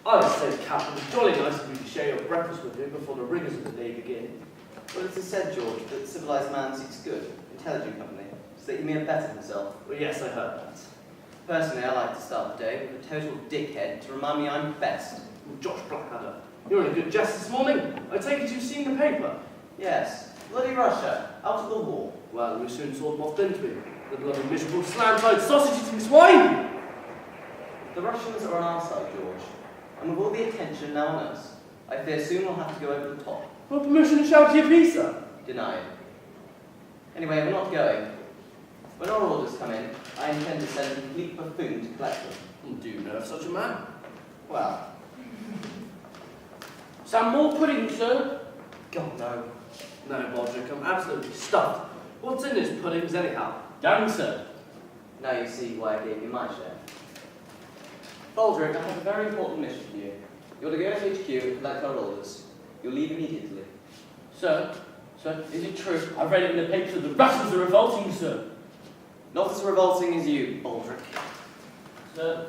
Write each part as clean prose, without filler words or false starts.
I say, Captain, it's jolly nice of you to share your breakfast with me before the rigours of the day begin. Well, it is said, George, that civilised man seeks good, intelligent company, so that he may better himself. Well, yes, I heard that. Personally, I like to start the day with a total dickhead to remind me I'm best. Well, Josh Blackadder, you're in a good jest this morning. I take it you've seen the paper? Yes. Bloody Russia, out of the war. Well, we soon saw them off, didn't we? The bloody miserable slant-eyed sausage-eating swine! The Russians are on our side, George. And with all the attention now on us, I fear soon we'll have to go over the top. Well, permission to shout your piece, sir? Denied. Anyway, we're not going. When our orders come in, I intend to send a complete buffoon to collect them. Do you know of such a man? Well, Some more pudding, sir? God, no. No, Baldrick, I'm absolutely stuffed. What's in this puddings, anyhow? Down, sir. Now you see why I gave you my share. Baldrick, I have a very important mission for you. You're to go to HQ and collect our orders. You'll leave immediately. Sir, is it true? I've read it in the papers that the Russians are revolting, sir. Not as revolting as you, Baldrick. Sir.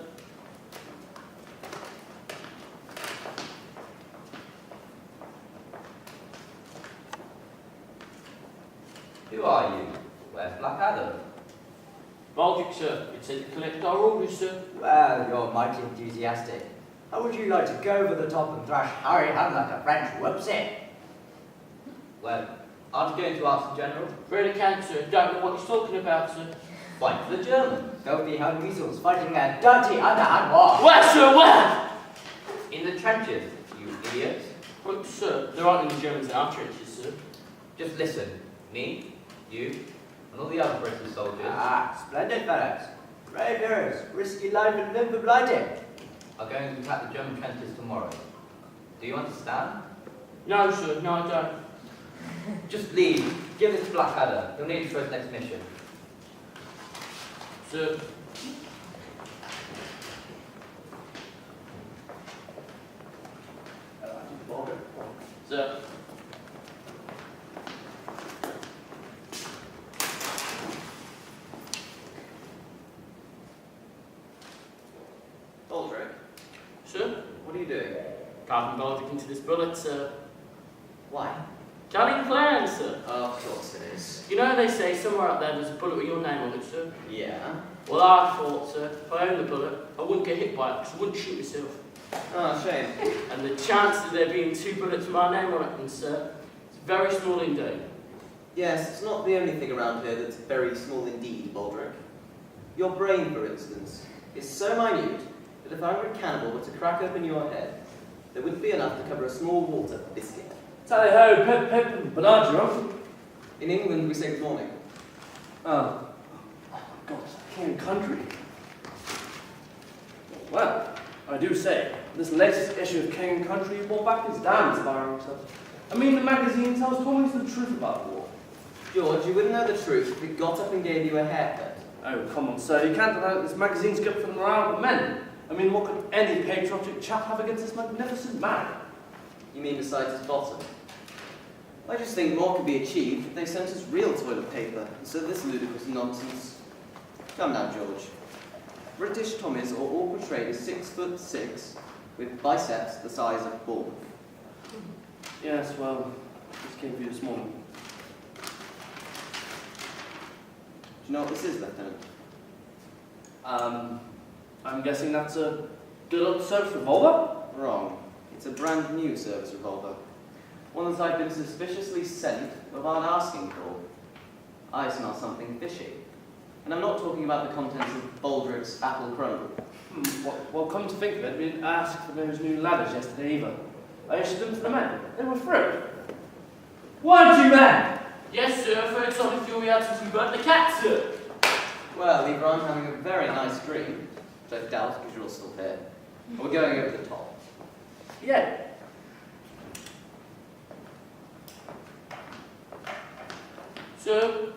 Who are you? Where's Blackadder? Baldrick, sir. It said to collect our orders, sir. Well, you're mighty enthusiastic. How would you like to go over the top and thrash Harry Hunt like a French whoopsie? Well, aren't you going to ask the General? Really can't, sir. Don't know what he's talking about, sir. Fight for the German. Filthy Hun weasels fighting a dirty underhand war. Where, sir, where? In the trenches, you idiot. Well, sir, there aren't any Germans in our trenches, sir. Just listen. Me, you, and all the other British soldiers Ah, splendid fellows. Brave heroes, risky life and limb for blighting. are going to attack the German trenches tomorrow. Do you understand? No, sir. No, I don't. Just leave. Give it to Blackadder. He'll need it for his next mission. Sir. Sir. Baldrick, Sir? what are you doing? Carving Baldrick into this bullet, sir. Why? Cunning plan, sir. Oh, of course it is. You know they say somewhere out there there's a bullet with your name on it, sir? Yeah? Well, I thought, sir, if I owned the bullet, I wouldn't get hit by it because I wouldn't shoot myself. Oh, shame. And the chance of there being 2 bullets with my name on it, sir, is very small indeed. Yes, it's not the only thing around here that's very small indeed, Baldrick. Your brain, for instance, is so minute that if I were a cannibal were to crack open your head, there wouldn't be enough to cover a small water biscuit. Tally-ho, pip, pip, and Bernardo. In England, we say good morning. Oh my God, king and country. Well, I do say, this latest issue of King and Country you brought back is damn inspiring stuff. I mean, the magazine tells always the truth about war. George, you wouldn't know the truth if we got up and gave you a haircut. Oh, come on, sir, you can't deny that this magazine's good for the morale of men. I mean, what could any patriotic chap have against this magnificent man? You mean besides his bottom? I just think more could be achieved if they sent us real toilet paper instead of this ludicrous nonsense. Come now, George. British Tommies are all portrayed as 6'6", with biceps the size of balls. Yes, well, this came for you this morning. Do you know what this is, Lieutenant? I'm guessing that's a good old service revolver? Wrong. It's a brand new service revolver. One that I've been suspiciously sent without asking for. I smell something fishy. And I'm not talking about the contents of Baldrick's apple crumble. Well, come to think of it, we didn't ask for those new ladders yesterday either. I issued them to the men. They were free. Why did you, men? Yes, sir, I've heard something fury out since we burnt the cat, sir. Well, either I'm having a very nice dream, which I doubt because you're all still here, or we're going over the top. Yeah. Sir,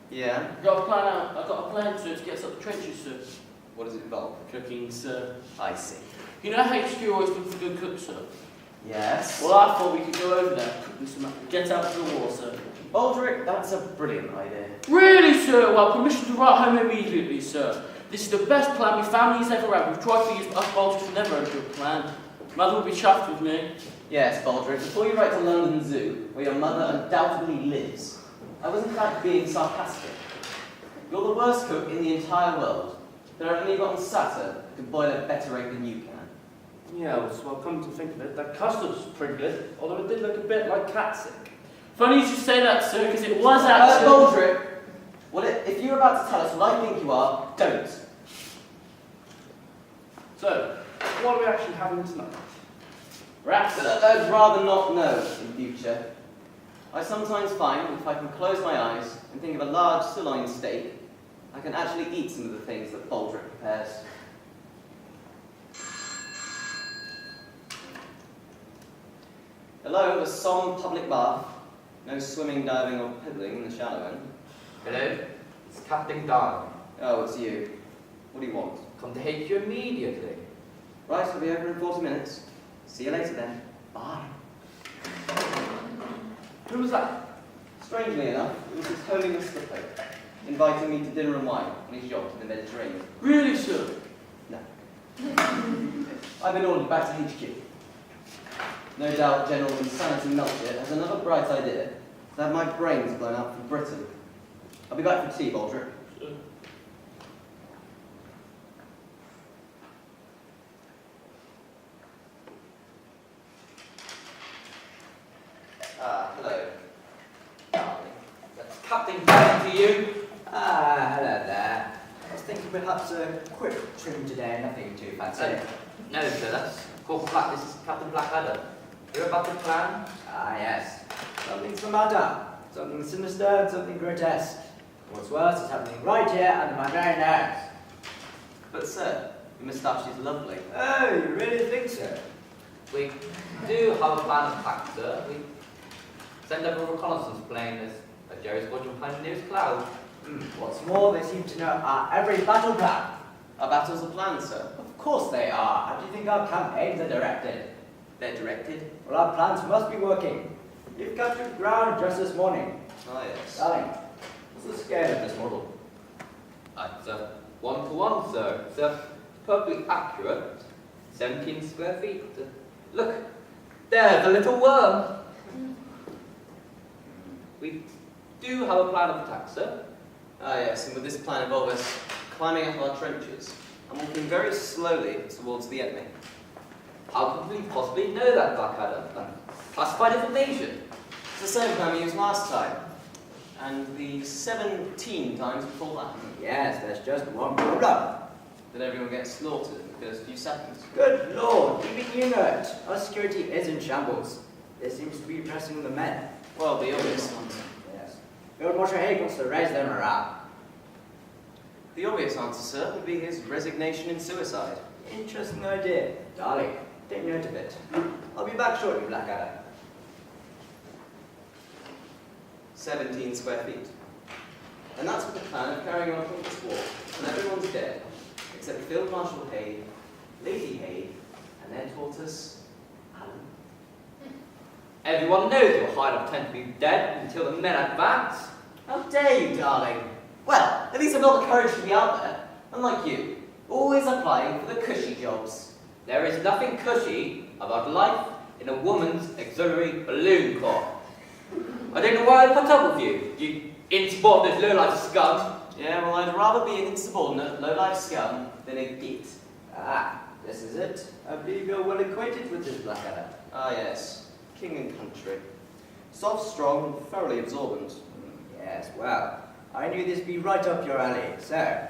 Yeah? I've got a plan, sir, to get us up the trenches, sir. What does it involve? Cooking, sir. I see. You know HQ always looking for good cooks, sir? Yes? Well, I thought we could go over there, cook them some, get out to the war, sir. Baldrick, that's a brilliant idea. Really, sir? Well, permission to write home immediately, sir. This is the best plan my family's ever had. We've tried for years, but us Baldricks have never had a good plan. Mother will be chuffed with me. Yes, Baldrick, before you write to London Zoo, where your mother undoubtedly lives, I was in fact being sarcastic. You're the worst cook in the entire world. There are only one Satire who can boil a better egg than you can. Yeah, well, come to think of it, that custard's pretty good, although it did look a bit like catsick. Funny you should say that, sir, because it was actually... Baldrick! Well, if you're about to tell us what I think you are, don't. So, what are we actually having tonight? Rats? I'd rather not know in future. I sometimes find that if I can close my eyes and think of a large sirloin steak, I can actually eat some of the things that Baldrick prepares. Hello, a solemn public bath. No swimming, diving, or piddling in the shallow end. Hello, it's Captain Darwin. Oh, it's you. What do you want? Come to hate you immediately. Right, I'll be over in 40 minutes. See you later then. Bye. Who was that? Strangely enough, it was His Holiness the Pope, inviting me to dinner and wine on his yacht in the Mediterranean. Really, sir? No. I've been ordered back to HQ. No doubt General Insanity Melchett has another bright idea to have my brains blown out from Britain. I'll be back for tea, Baldrick. Sure. Hello. Darling, that's Captain Darwin to you. Ah, hello there. I was thinking perhaps a quick trim today, nothing too fancy. No, sir, that's Corporal Black. This is Captain Blackadder. You're about to plan? Ah, yes. Something's the matter. Something sinister and something grotesque. What's worse, it's happening right here under my very nose. But sir, your moustache is lovely. Oh, you really think so? We do have a plan of attack, sir. We send over a reconnaissance plane as a Jerry Squadron behind the nearest cloud. What's more, they seem to know our every battle plan. Our battles are planned, sir. Of course they are. How do you think our campaigns are directed? They're directed. Well, our plans must be working. You've captured ground just this morning. Ah, yes. Darling, what's the scale of this model? It's a 1-to-1, sir. It's perfectly accurate. 17 square feet. Look, there's a little worm. We do have a plan of attack, sir. Ah, yes, and with this plan involve us climbing up our trenches and walking very slowly towards the enemy. How could we possibly know that, Blackadder? Classified information. It's the same plan we used last time, and the 17 times before that. Yes, there's just one problem. Did everyone get slaughtered in the first few seconds? Good Lord, even you know it. Our security is in shambles. There seems to be pressing the men. Well, the obvious answer. Yes. Lord Monterey wants to raise their morale. The obvious answer, sir, would be his resignation and suicide. Interesting idea. Darling, take note of it. I'll be back shortly, Blackadder. 17 square feet. And that's with the plan of carrying on from this war, when everyone's dead, except Field Marshal Hay, Lady Hay, and their tortoise, Alan. Everyone knows your hideout tend to be dead until the men advance. How dare you, darling? Well, at least I've got the courage to be out there, unlike you, always applying for the cushy jobs. There is nothing cushy about life in a woman's auxiliary balloon corps. I don't know why I put up with you, you insubordinate low-life scum. Yeah, well, I'd rather be an insubordinate, low-life scum than a git. Ah, this is it. I believe you're well acquainted with this Blackadder. Ah, yes. King and country. Soft, strong, and thoroughly absorbent. Yes, well, I knew this would be right up your alley. So,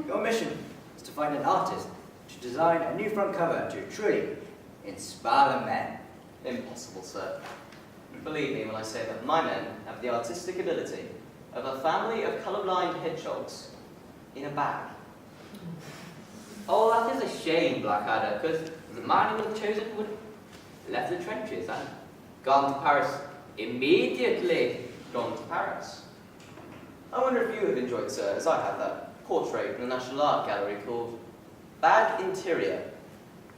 your mission is to find an artist to design a new front cover to truly inspire the men. Impossible, sir. Believe me when I say that my men have the artistic ability of a family of colourblind hedgehogs in a bag. Oh, that is a shame, Blackadder, because the man you would have chosen would have left the trenches and gone to Paris immediately. Gone to Paris. I wonder if you have enjoyed, sir, as I have, that portrait in the National Art Gallery called Bag Interior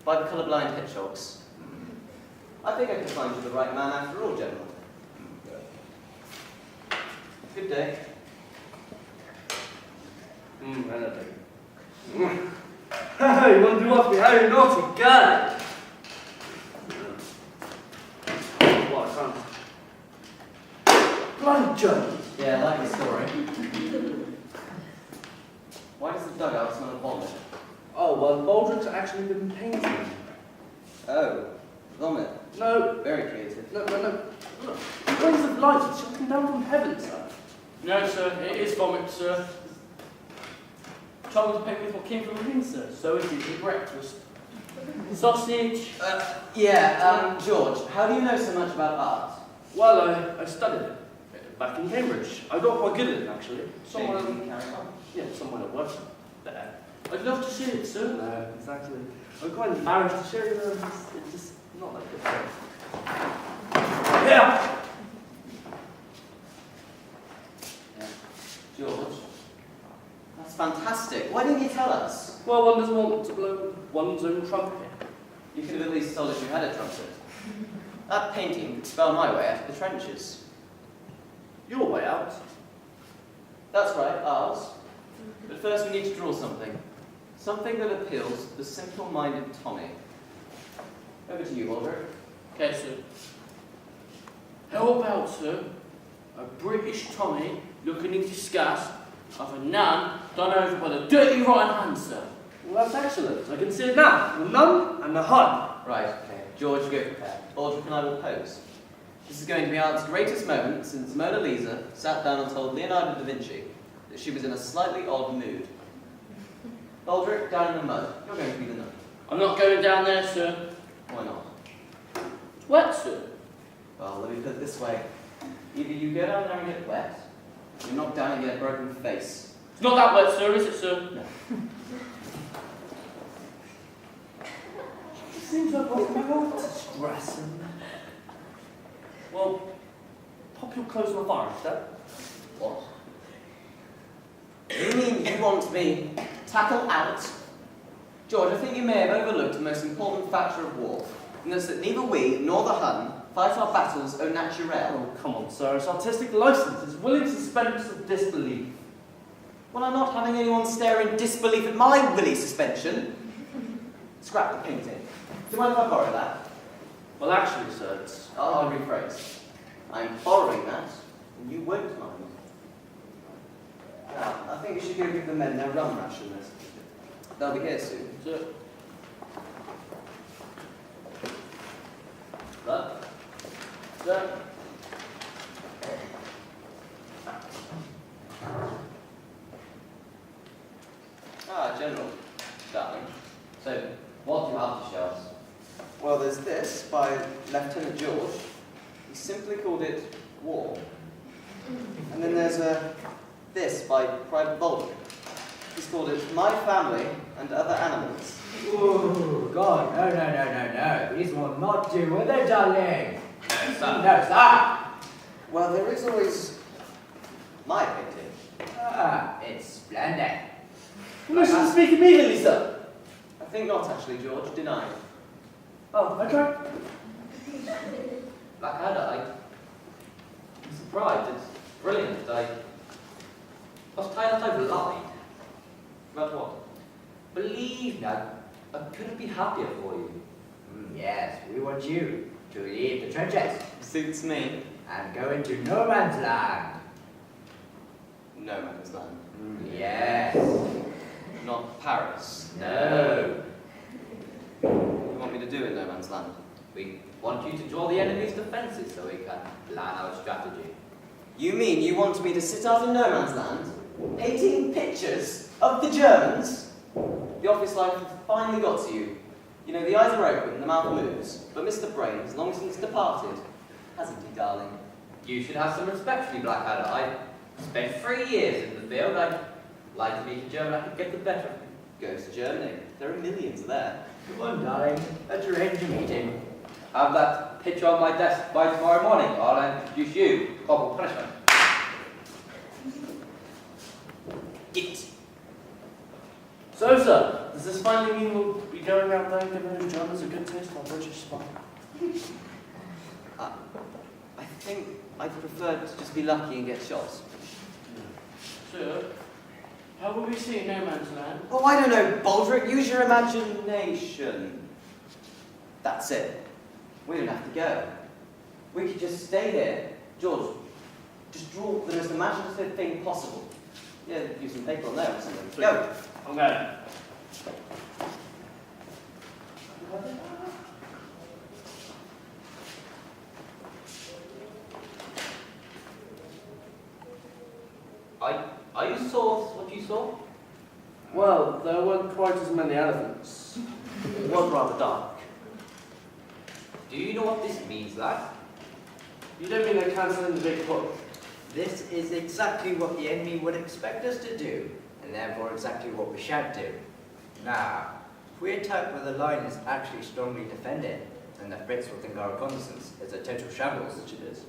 by the Colourblind Hedgehogs. I think I can find you the right man after all, General. Good day. Anything. Hey, you want to do off me? How naughty guy! front. Bloody Germans. Yeah, I like the story. Why does the dugout smell of vomit? Oh, well, Baldrick's actually been painting. Oh, vomit. No, Very creative. no. Look, the rays of light is shooting down from heaven, sir. No, sir, it is vomit, sir. Trouble to pick with what came from within, sir. So it is at breakfast. Sausage. George, how do you know so much about art? Well, I studied it back in Cambridge. I got quite good at it, actually. Somewhere, Carry on. yeah, somewhere at work there. I'd love to see it, sir. No, exactly. I'm quite embarrassed to show you. It's just not like this. Yeah. George, that's fantastic. Why didn't you tell us? Well, one doesn't want to blow one's own trumpet. You could have at least told us you had a trumpet. That painting could spell my way out of the trenches. Your way out. That's right, ours. But first we need to draw something. Something that appeals to the simple-minded Tommy. Over to you, Baldrick. Okay, sir. How about, sir, a British Tommy looking in disgust of a nun done over by the dirty right hand, sir? Well, that's excellent. I can see it now. The nun and the Hun. Right, okay. George, go prepared. Baldrick and I will pose. This is going to be art's greatest moment since Mona Lisa sat down and told Leonardo da Vinci that she was in a slightly odd mood. Baldrick, down in the mud. You're going to be the nun. I'm not going down there, sir. Why not? It's wet, sir. Well, let me put it this way. Either you go down there and get wet, or you're knocked down and get a broken face. It's not that wet, sir, is it, sir? No. It seems like we're about to stress and... Well, pop your clothes on the fire instead. What? You mean you want me to tackle out? George, I think you may have overlooked the most important factor of war, and that's that neither we nor the Hun fight our battles au naturel. Oh, come on, sir. It's artistic license. It's willing suspense of disbelief. Well, I'm not having anyone stare in disbelief at my willy suspension. Scrap the painting. Do you mind if I borrow that? Well, actually, sir, it's... I'll rephrase. I'm borrowing that, and you won't mind. Now, I think we should go give the men their rum rations. They'll be here soon. Sir. But, Sir. General, darling. So, what do you have to show us? Well, there's this by Leftenant George. He simply called it War. And then there's this by Private Baldrick. He's called it My Family and Other Animals. Oh, God, no. These will not do, will they, darling? No, sir. No, sir. Well, there is always my painting. Ah, it's splendid. Permission to speak immediately, sir. I think not, actually, George. Deny. Oh, okay. Blackadder, I'm surprised. It's brilliant. I was tired that I've lied. About what? Believe me, I couldn't be happier for you. Yes, we want you to leave the trenches Suits me. and go into no man's land. No man's land. Yes. Not Paris. No. What do you want me to do in no man's land? We want you to draw the enemy's defences so we can plan our strategy. You mean you want me to sit out in no man's land, painting pictures of the Germans? The office life has finally got to you. You know, the eyes are open, the mouth moves, but Mr. Brain has long since departed, hasn't he, darling? You should have some respect for me, Blackadder. I spent 3 years in the field. I'd like to be a German. I could get the better of me. Goes to Germany. There are millions there. Come on, darling. Let's arrange a meeting. Have that picture on my desk by tomorrow morning, or I'll introduce you to corporal punishment. Git. So, sir, does this finally mean we'll be going out there giving those Germans a good taste of our British spy? I think I'd prefer to just be lucky and get shot. Sir, how will we see no man's land? Oh, I don't know, Baldrick. Use your imagination. That's it. We don't have to go. We could just stay here. George, just draw the most imaginative thing possible. Yeah, use some paper on there or something. Go! I'm going. Are you saw what you saw? Well, there weren't quite as many elephants. It was rather dark. Do you know what this means, lad? You don't mean they're cancelling the big push? This is exactly what the enemy would expect us to do, and therefore exactly what we shan't do. Now, if we attack where the line is actually strongly defended, then the Brits will think our reconnaissance is a total shambles, which it is.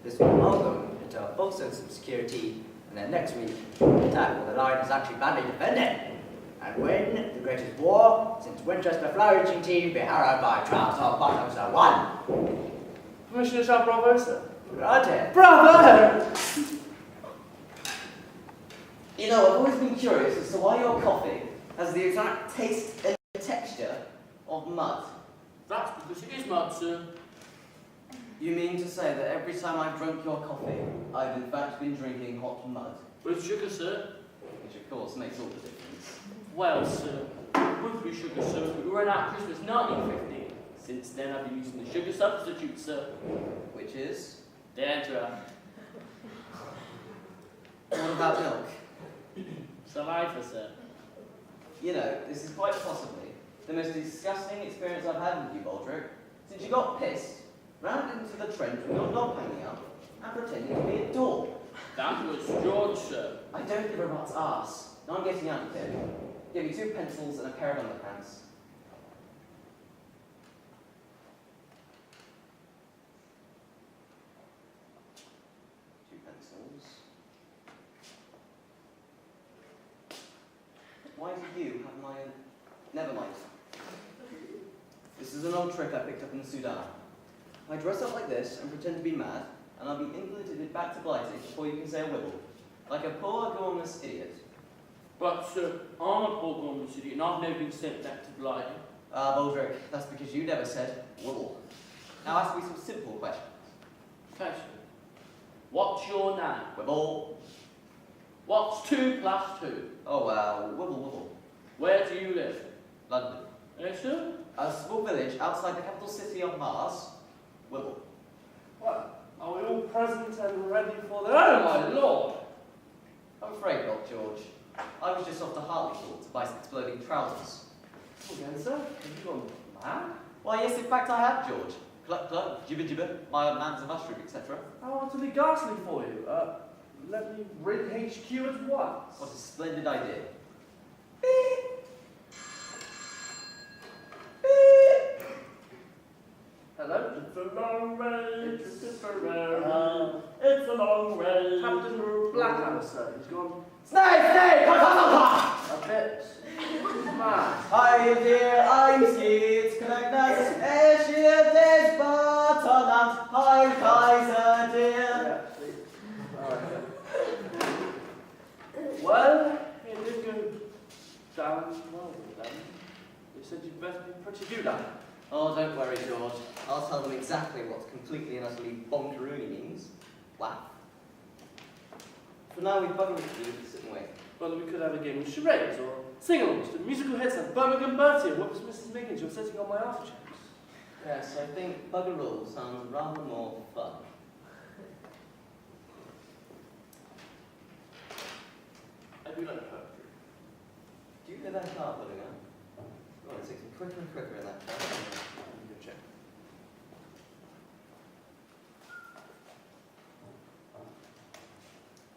This will lull them into a false sense of security, and then next week, we attack where the line is actually badly defended. And win the greatest war since Winchester flourishing team be harrowed by Trouts or Bottoms are won. Commissioner shall bravo, sir. Granted. Bravo! You know, I've always been curious as to why your coffee has the exact taste and texture of mud. That's because it is mud, sir. You mean to say that every time I've drunk your coffee, I've in fact been drinking hot mud? With sugar, sir. Which of course makes all the difference. Well, sir, with sugar, sir, we ran out Christmas 1915. Since then, I've been using the sugar substitute, sir. Which is? Dandruff. What about milk? Saliva, sir. You know, this is quite possibly the most disgusting experience I've had with you, Baldrick, since you got pissed, ran into the trench with your knob hanging up, and pretending to be a dog. That was George, sir. I don't give a rat's arse. Now I'm getting out of here. Give me 2 pencils and a pair of underpants. Why do you have my own? Never mind. This is an old trick I picked up in the Sudan. I dress up like this and pretend to be mad, and I'll be invalided back to Blighty before you can say a wibble. Like a poor, gormless idiot. But, sir, I'm a poor gormless idiot, and I've never been sent back to Blighty. Ah, Baldrick, that's because you never said wibble. Now ask me some simple questions. Okay, sir. What's your name? Wibble. What's 2 + 2? Oh, wibble, wibble. Where do you live? London. Yes, sir? A small village outside the capital city of Mars. Wibble. What? Are we all present and ready for the... Oh, my lord! I'm afraid not, George. I was just off to Hartlepool to buy some exploding trousers. Again, sir? Have you gone mad? Why, yes, in fact I have, George. Cluck, cluck, gibber, gibber, my old man's a mushroom, etc. How utterly ghastly for you. Let me ring HQ at once. What a splendid idea. Hello? It's a long way to Tipperary. It's a long way. Captain Blackadder, sir. He's gone Snake, snake! a bit mad. Hi, dear, I'm Skeet, Knacknass, Ayrshire, Des Bartoland, Hi, Kaiser, dear. Yeah, alright. Well, it did go down well with them. They said you'd better be pretty good at it. Oh, don't worry, George. I'll tell them exactly what completely and utterly bonkeroony means. Wow. For now, we've buggered with you to sit and wait. Well, we could have a game of charades or sing-alongs to musical hits like Birmingham Bertie or Whoops Mrs. Miggins, you're sitting on my artichokes. Yes, I think buggeroo sounds rather more fun. I do like poetry. Do you hear that car pulling up? Oh, it's getting quicker and quicker in that car. Good check.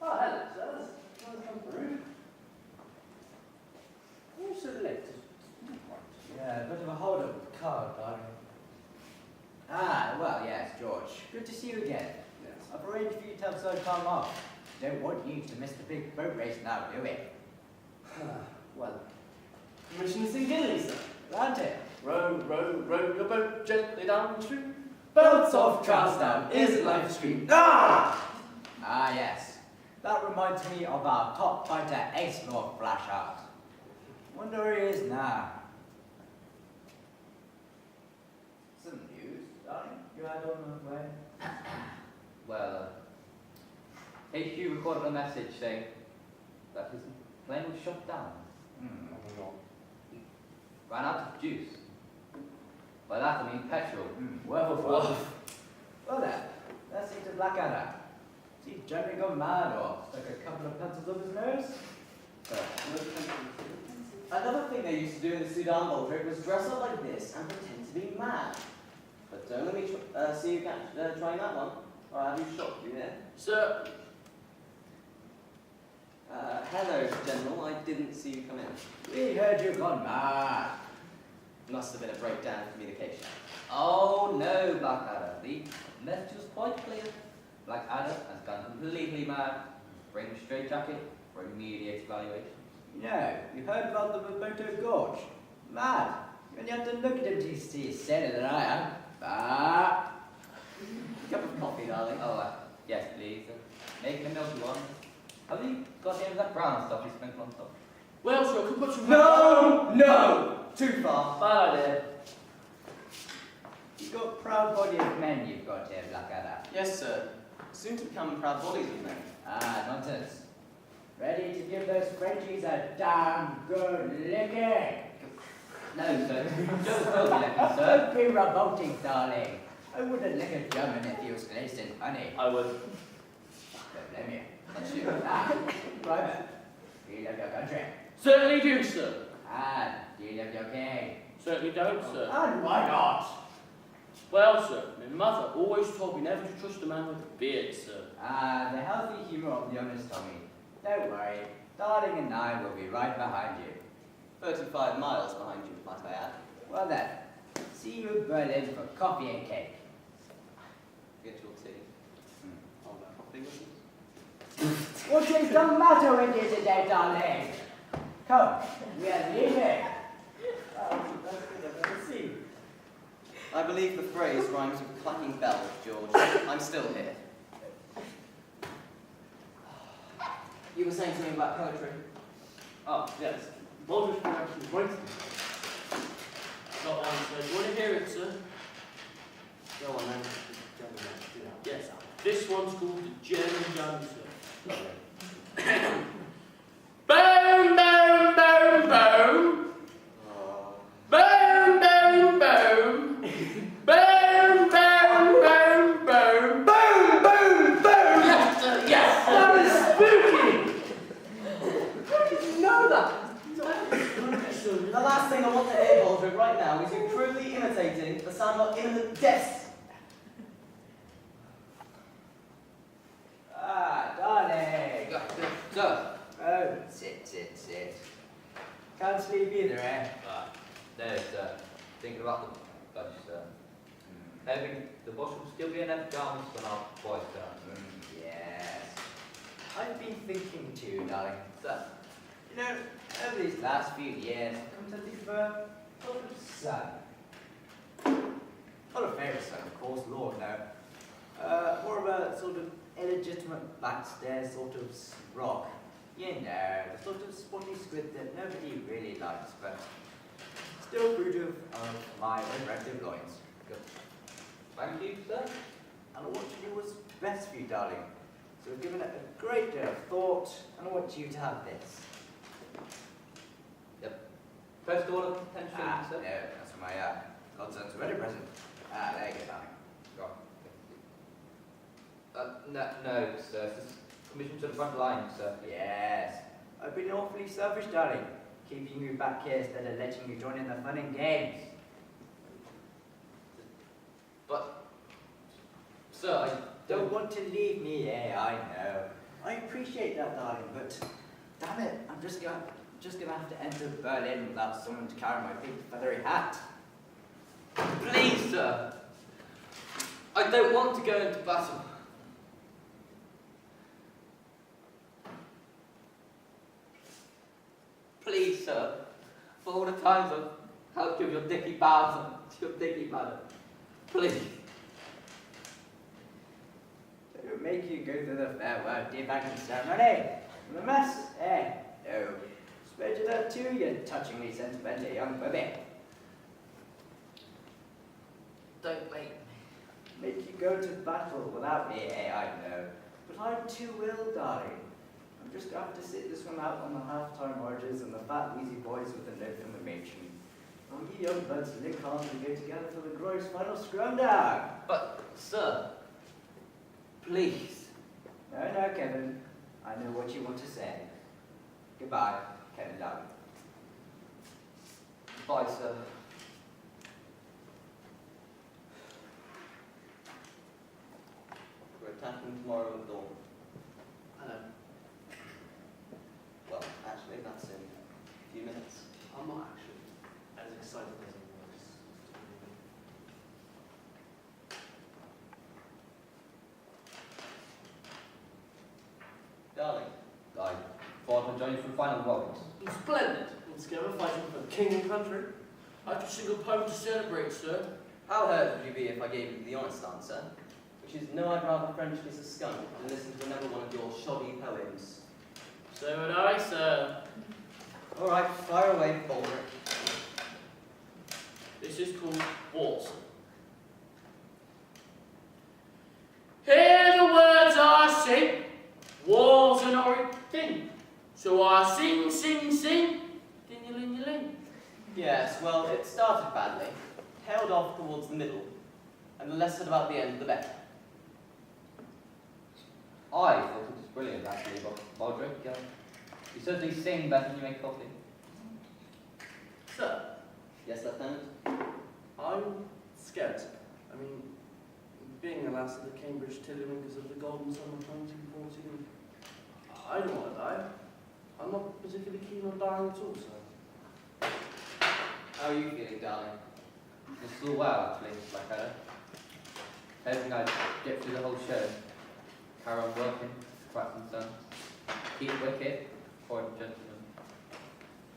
Oh, hello, sir. That's come through. You're so late. Yeah, a bit of a hold up with the car, darling. Ah, well, yes, George. Good to see you again. Yes. I've arranged for you to have some time off. Don't want you to miss the big boat race now, do we? Well, permission to sing Gilly, sir. Granted. Row, row, row your boat gently down the stream. Boats off Charlestown, isn't life a stream? Ah! Ah, yes. That reminds me of our top fighter, Ace Lord Flashheart. Wonder where he is now. Some news, darling? You had on the way? Well, HQ recorded a message saying that his plane was shut down. Ran out of juice. By that I mean petrol. Well then, let's see to Blackadder. Has he generally gone mad or stuck a couple of pencils up his nose? Another thing they used to do in the Sudan Baldrick was dress up like this and pretend to be mad. But don't let me see you trying that one, or I'll have you shot, you hear? Sir, Hello, General, I didn't see you come in. We heard you gone mad. Must have been a breakdown in communication. Oh no, Blackadder. The message was quite clear. Blackadder has gone completely mad. Bring straight jacket for immediate evaluation. No, you heard about the Roberto Gorge. Mad. You only have to look at him to see he's sadder than I am. Cup of coffee, darling. Oh, yes, please. Make a milky one. Have you got any of that brown stuff you sprinkled on top? well, sir, I could put some... No! Too far. Bad idea. You've got proud body of men you've got here, Blackadder. Yes, sir. Soon to become proud bodies of men. Nonsense. Ready to give those Frenchies a damn good licking. No, sir. Don't go be looking, sir. Don't be revolting, darling. I wouldn't lick a German if he was placed in honey. I would. Don't blame you. That's you. Private. Do you love your country? Certainly do, sir. And do you love your king? Certainly don't, sir. And why not? Well, sir, my mother always told me never to trust a man with a beard, sir. The healthy humour of the honest Tommy. Don't worry. Darling and I will be right behind you. 35 miles behind you, might I add. Well then, see you in Berlin for coffee and cake. Get your tea. Oh, no. Coffee with you? What is the matter with you today, darling? Come, we are leaving. That's good, I've never seen. I believe the phrase rhymes with clacking bells, George. I'm still here. You were saying something about poetry? Oh, yes. Baldrick production is right. Got one, sir. Do you want to hear it, sir? Go on then. Yes. This one's called the German Gun, sir. Boom, boom, boom, boom. Boom, boom, boom. Boom, boom, boom, boom. Boom, boom, boom. Yes, sir. Yes, sir. That was spooky. How did you know that? The last thing I want to hear, Baldrick, right now is you crudely imitating the sound of imminent death. Darling. Sir. Oh, sit. Can't sleep either, eh? No, sir. Thinking about the bunch, sir. Hoping the boss will still be enough garments when our boys turn. Yes. I've been thinking too, darling. Sir. You know, over these last few years, I've come to think of a sort of son. Not a favourite son, of course, Lord, no. More of a sort of illegitimate backstairs sort of rock. You know, the sort of spotty squid that nobody really likes, but still fruitive of my unrective loins. Good. Thank you, sir. And I want to do what's best for you, darling. So I've given it a great deal of thought, and I want you to have this. Yep. First order of attention, No, sir. that's my Godson's wedding present. There you go, darling. Go on. No, sir. This is commission to the front line, sir. Yes. I've been awfully selfish, darling, keeping you back here instead of letting you join in the fun and games. But, sir, I Don't want to leave me, I know. I appreciate that, darling, but damn it, I'm just gonna have to enter Berlin without someone to carry my big feathery hat. Please, sir. I don't want to go into battle. Please, sir. For all the times I've helped you with your dicky bows and your dicky manner. Please. It'll make you go through the farewell debagging ceremony. The mess, no. Spare you that too, you touchingly sentimental young baby. Don't make me. make you go to battle without me, I know. But I'm too ill, darling. I'm just going to have to sit this one out on the half-time marches and the fat, wheezy boys with a note from the matron. Oh, you young bloods link arms and go together for the glorious final scrum down. But, sir, please. No, Kevin. I know what you want to say. Goodbye, Kevin Lowe. Bye, sir. We're attacking tomorrow at dawn. Hello. Well, actually, that's in a few minutes. I'm not actually as excited as I was. Darling, I thought I'd join you for the final vote. Splendid. And together fighting for king and country. I could sing a poem to celebrate, sir. how hurt would you be if I gave you the honest answer? Which is, no, I'd rather French kiss a skunk than listen to another one of your shoddy poems. So would I, sir. All right, fire away, Baldrick. This is called Waltz. Hear the words I sing. War's an horrid thing. So I sing, sing, sing. Ding-a-ling-a-ling. Yes, well, it started badly, tailed off towards the middle, and the less said about the end, the better. I thought it was brilliant, actually, Baldrick. You certainly sing better than you make coffee. Sir, Yes, Leftenant? I'm scared. I mean, being a lass of the Cambridge Tiddlywinks of the golden summer of 1914, I don't want to die. I'm not particularly keen on dying at all, sir. How are you feeling, darling? Just all well, actually, Blackadder. Hoping I'd get through the whole show. Carry on working, quite some sons. Keep wicked, court gentleman.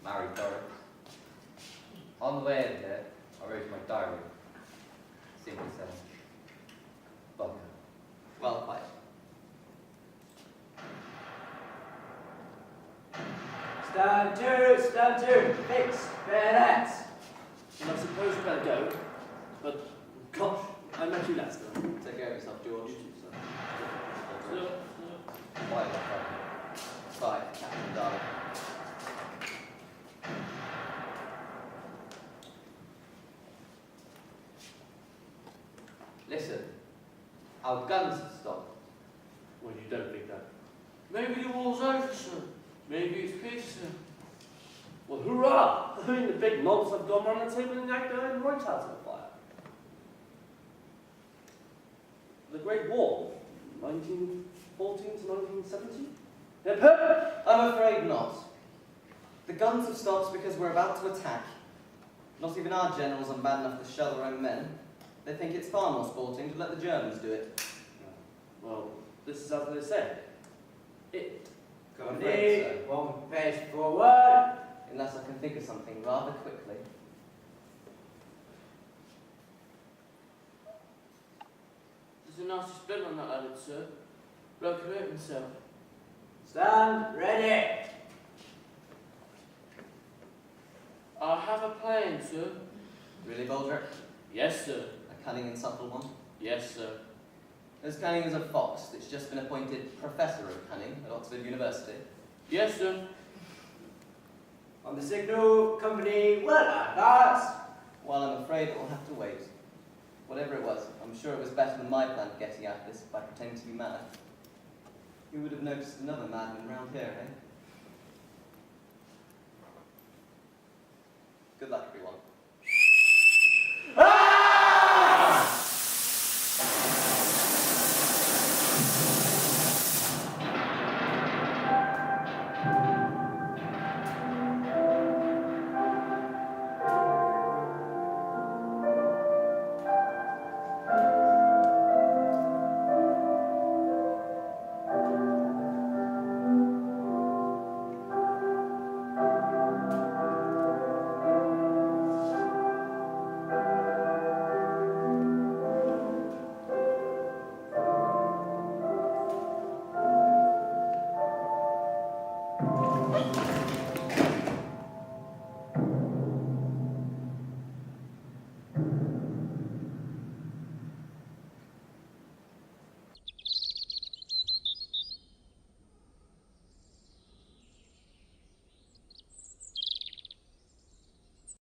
Marry Doris. On the way there, I wrote in my diary. Simply saying, bugger. Well, quite. Stand to, fix, bayonets. And I suppose you better go, but gosh, I met you last time. Take care of yourself, George. Look. Why, Blackadder? Bye, Captain Darling. Listen, our guns have stopped. Well, you don't think that. Maybe the war's over, sir. Maybe it's peace, sir. Well, hurrah! I mean, the big knobs have gone on the table and yanked their own right out of the fire. The Great War, 1914 to 1917? They're perfect. I'm afraid not. The guns have stopped because we're about to attack. Not even our generals are bad enough to shell their own men. They think it's far more sporting to let the Germans do it. Well, this is as they say. I'm afraid so. One pace forward. Unless I can think of something rather quickly. There's a nasty splint on that Albutt, sir. Bloke hurt himself. Stand ready. I have a plan, sir. Really, Baldrick? Yes, sir. A cunning and subtle one? Yes, sir. As cunning as a fox that's just been appointed Professor of Cunning at Oxford University. Yes, sir. On the signal, company, well advanced. Well, I'm afraid it will have to wait. Whatever it was, I'm sure it was better than my plan of getting out of this by pretending to be mad. Who would have noticed another madman round here, eh? Good luck, everyone.